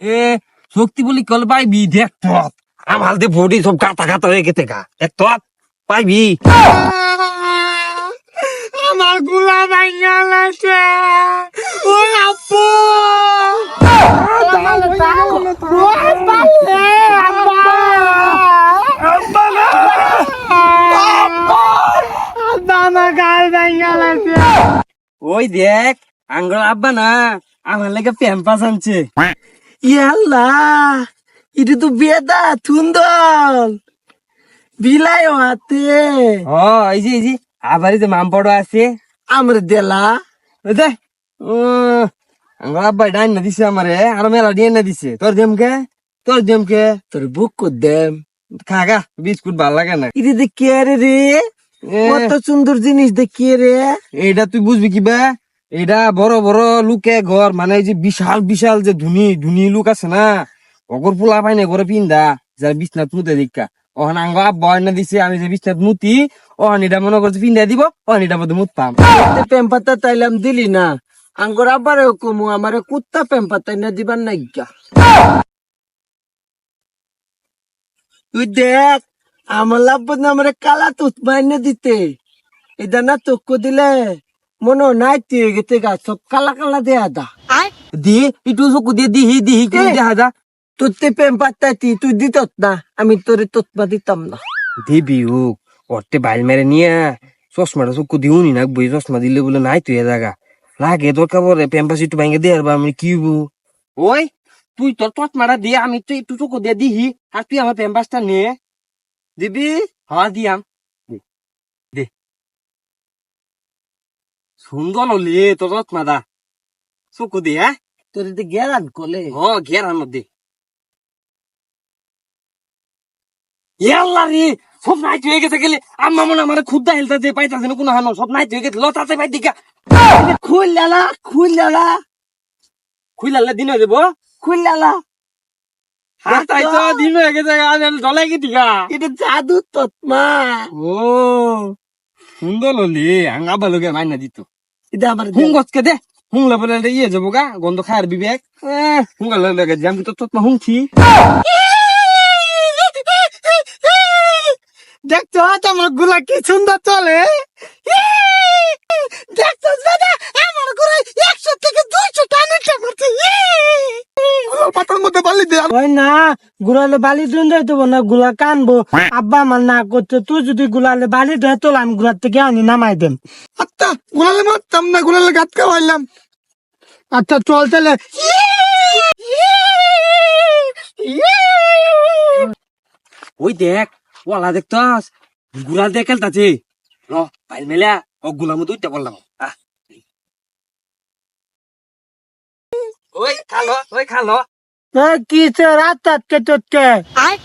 এ শক্তি বলি কল পাইবি দেখ তো আমার দে বডি সব কাটা কাটা হয়ে গেছে গা দেখ তো পাইবি আমার গুলা ভাইয়া লাগছে ওই আপু আমার গাল ভাইয়া লাগছে ওই দেখ আঙ্গুল আব্বা না আমার লাগে প্যাম্পাস আনছে ইয়াল্লা এটা তো বেদা থুন্দল বিলাই হাতে এই যে আবার এই যে মামপড়ো আছে আমার দেলা ওই দে আঙ্গুল আব্বা ডাইন না দিছে আমারে আর মেলা দিয়ে না দিছে তোর দেমকে তোর বুক কর দেম খাগা বিস্কুট ভাল লাগে না এটা দেখি রে এ, কত সুন্দর জিনিস দেখি রে এইটা তুই বুঝবি কিবা এইটা বড় বড় লুকে ঘর মানে এই যে বিশাল বিশাল যে ধুনি লুক আছে না অগর পোলা পাই না ঘরে পিন্দা যার বিছনাথ মুতে দীক্ষা ওখানে আঙ্গ আব্বা না দিছে আমি যে বিছনাথ মুতি ওখান এটা মনে করছে পিন্দা দিব ওখান এটা মধ্যে মুততাম পেম্পাতা তাইলাম দিলি না আঙ্গর আবার কমু আমারে কুত্তা পেম্পাতাই না দিবার নাই গা তুই দেখ আমার লাভ না আমারে কালা তুত মাইনে দিতে এটা না তোকে দিলে মনে নাই তুই গেতে গা সব কালা কালা দেয়া দা দি একটু চকু দিয়ে দিহি কি দেখা যা তুই পেম্পাতাই তুই দিত না আমি তোরে তোতমা দিতাম না দিবি হোক অর্থে বাইল মেরে নিয়ে চশমাটা চকু দিউনি না বই চশমা দিলে বলে নাই তুই এ জায়গা লাগে দরকার পরে প্যাম্পাস একটু ভাঙে দিয়ে আর আমি কি ওই তুই তোর চশমাটা দিয়ে আমি তো একটু চকু দিয়ে দিহি আর তুই আমার প্যাম্পাসটা নিয়ে দিবি হ্যাঁ দিয়াম দে সুন্দর হলি তোর চশমাটা চকু দি হ্যাঁ তোর তো গেরান কলে হ ঘেরার মধ্যে ইয়াল্লা রে সব নাইট হয়ে গেছে গেলে আম্মা মনে আমার খুদ্া হেলতে যে পাইতাছে না কোনো হানো সব নাইট হয়ে গেছে লতাতে পাই দিকা খুললা খুইলালে দিন হয়ে যাবো খুললা হাতাই তো দিন হয়ে গেছে ডলাই কি দিকা এটা জাদু তৎমা ও সুন্দর হলি আঙ্গা ভালোকে মাইনা দিত এটা আমার হুং গছকে দে হুং লেবলে ইয়ে যাবো গা গন্ধ খায়ার বিবেক হুঙ্গা লাগে যে আমি তো তোর হুংছি দেখছো আমার গুলা কি সুন্দর চলে দেখছো আমার গুলা 100 থেকে 200 টান উঠে করছে পাতার মধ্যে বালি দে ওই না গুলালে বালি দিন দেবো না গুলা কানবো আব্বা আমার না করছে তুই যদি গুলালে বালি দেয় তোলা আমি গুলার থেকে আনি নামাই দেম আত্তা গুলালে মারতাম না গুলালে গাত খাওয়াইলাম আচ্ছা চল তাহলে ওই দেখ ওলা দেখতাস গুলা দেখাল তাছে র পাইল মেলা ও গুলা মতো উঠতে বললাম ওই খালো কি রাত তাতকে তোতকে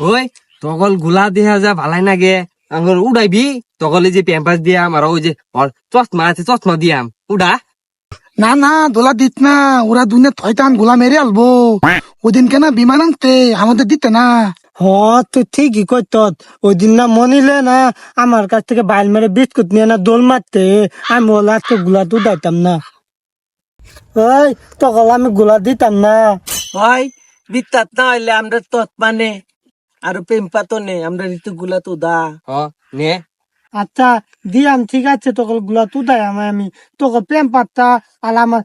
ওই তগল গুলা দেখা যা ভালাই নাগে আঙ্গুর উড়াইবি তগলে যে প্যাম্পাস দিয়াম আর ওই যে চশমা আছে চশমা দিয়াম উড়া না না দোলা দিত না ওরা দুনে থয়তান গোলা মেরে আলবো ওদিন কেন বিমান আনতে আমাদের দিতে না হ তুই ঠিকই কইত ওই দিন না মনিলে না আমার কাছ থেকে বাইল মেরে বিস্কুট নিয়ে না দোল মারতে আমি ওলা আজকে গুলা দুধাইতাম না ওই তখন আমি গুলা দিতাম না হয় দিতাত না হইলে আমরা তৎ মানে আর পেম্পা তো নেই আমরা ঋতু গুলা তো দা নে আচ্ছা দিয়াম ঠিক আছে তখন গুলা তো দাই আমি তোকে প্রেম পাত্তা আর আমার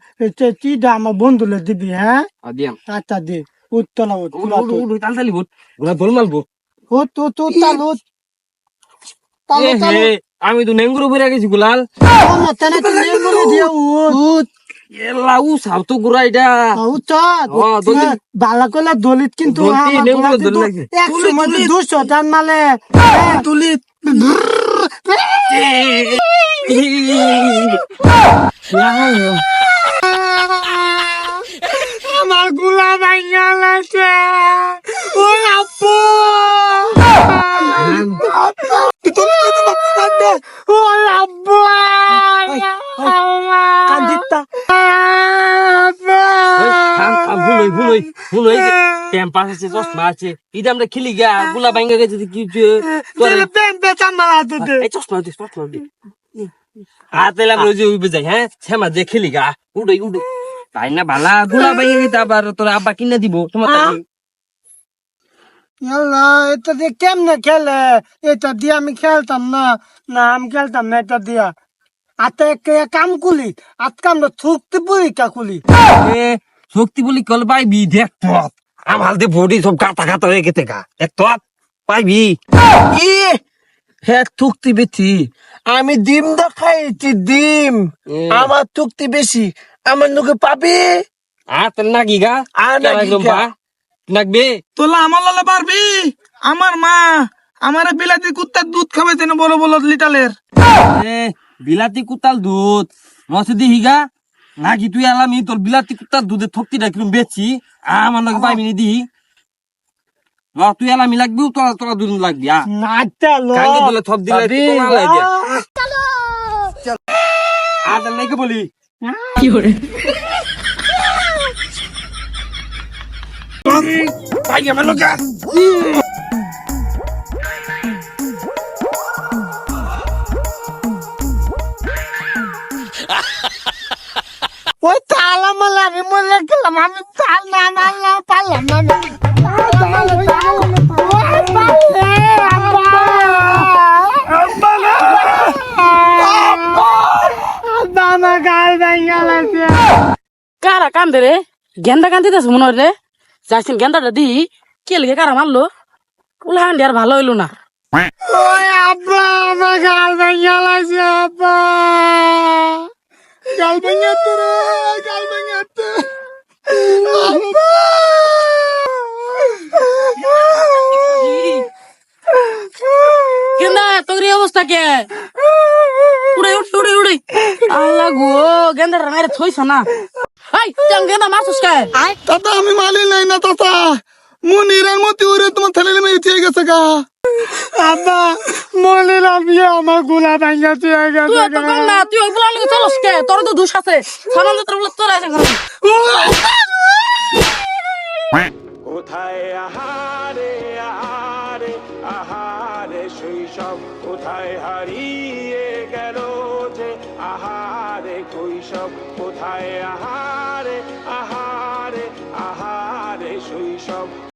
চিটা আমার বন্ধুলে দিবি হ্যাঁ দিয়াম আচ্ছা দি উত্তলা গুলা তো তালি বুট গুলা দোল মালবো ও তো তো তালু আমি তো নেঙ্গুর উপরে গেছি গুলাল তানে তো নেমরে দিয়া ও এলা উ সাব তো গুড়া এটা বালা কলা দলিত কিন্তু নেঙ্গুর দল লাগছে 100 মধ্যে 200 টান মালে তুলি আমার গুলা ভাইয়া লাগছে ওই আপু ওই আব্বু কান্দিতা ভুল হয়েছে প্যাম্পাস আছে চশমা আছে এটা আমরা খেলি গা গুলা ভাঙ্গা গেছে কি চশমা দে হাত এলাম রোজ উঠবে যাই হ্যাঁ শ্যামা যে খেলি গা উঠে তাই না ভালা গোলা ভেঙে গেছে আবার তোর আব্বা কিনে দিব তোমার কাছে। আল্লাহ, এটা দিয়ে কেমনে খেলে? এটা দিয়ে আমি খেলতাম না, না আমি খেলতাম না এটা দিয়া। আতে কে কাম কুলি, আত কাম না থুকতে পুরি কা কুলি। এ শক্তি বলি কল পাইবি দেখ তো আমার দে বডি সব কাটা কাটা হয়ে গেছে গা দেখ তো পাইবি। হ্যাঁ তুক্তি বেশি, আমি ডিম দা খাইছি ডিম, আমার তুক্তি বেশি, আমার nuke পাবি। আর তোর নাকি গা আর নাকি গা? নাকবে তোলা আমার লালে পারবি? আমার মা আমার বিলাতি কুত্তার দুধ খাওয়াইছে না বড় বড় লিটারের। এ বিলাতি কুতাল দুধ নসে দিহি গা নাকি তুই আলামি তোর বিলাতি কুতার দুধের থক্তিটা কিরম বেচছি আমার নাকি পাইবি নি দিহি তুই আলামি লাগবি তোরা তোরা দুদিন লাগবি নাচটা লো। কাঙ্গে দিলে থপ দিলে তো না লাগে আর নাকি বলি পাই আমার লোক ওই তালা মালা আমি মরে গেলাম, আমি পাল না না না পারলাম না আমি। আমার গাল ভেঙে গেছে। কারা কান্দে রে? গেন্দা কান্দিতেছে মনে হয় রে। যাইছেন গেন্দাটা দি কে লিখে কারা মারলো? উলাহান আর ভালো হইলো না। ওই আব্বা, আমার গাল ভেঙে গেছে আব্বা। গাল ভেঙে রে, গাল ভেঙে আব্বা। গেন্দা তোর এই অবস্থা কে? উড়ে উড়ে উড়ে আল্লাহ গো, গেন্দাটা মাইরে থইছ না। এই তুই গেন্দা মারছিস কে? তাতা আমি মালি নাই না তাতা, মুনিরের মধ্যে ওরে তোমার ছেলে মেয়ে ঠিক গেছে গা। আব্বা মনে রাখিও, আমার গোলা ভেঙে দিয়ে তুই গেছে। তো কম না, তুই ওগুলো লোক চলস কে? তোর তো দোষ আছে। সামান তোর বলে তোর আছে ঘরে। কোথায় আহারে আহারে আহারে শৈশব কোথায় হারিয়ে গেল যে আহারে কৈশব কোথায় আহারে